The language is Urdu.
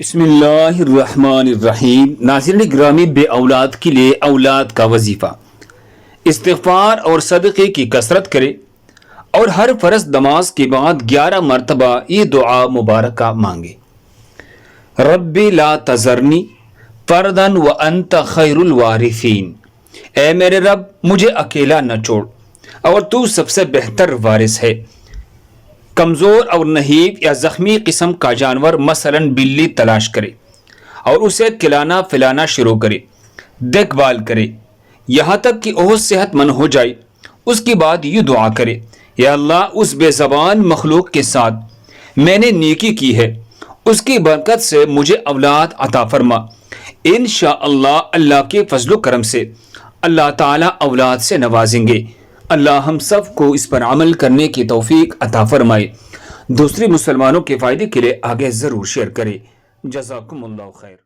بسم اللہ الرحمن الرحیم۔ ناظرین گرامی، بے اولاد کے لیے اولاد کا وظیفہ استغفار اور صدقے کی کثرت کرے اور ہر فرض نماز کے بعد 11 مرتبہ یہ دعا مبارکہ مانگے۔ رب لا تذرنی فردا وانت خیر الوارثین، اے میرے رب مجھے اکیلا نہ چھوڑ اور تو سب سے بہتر وارث ہے۔ کمزور اور نحیف یا زخمی قسم کا جانور مثلا بلی تلاش کرے اور اسے کھلانا پلانا شروع کرے، دیکھ بھال کرے یہاں تک کہ وہ صحت مند ہو جائے۔ اس کے بعد یہ دعا کرے، یا اللہ اس بے زبان مخلوق کے ساتھ میں نے نیکی کی ہے، اس کی برکت سے مجھے اولاد عطا فرما۔ انشاءاللہ اللہ کے فضل و کرم سے اللہ تعالیٰ اولاد سے نوازیں گے۔ اللہ ہم سب کو اس پر عمل کرنے کی توفیق عطا فرمائے۔ دوسرے مسلمانوں کے فائدے کے لیے آگے ضرور شیئر کریں۔ جزاکم اللہ خیر۔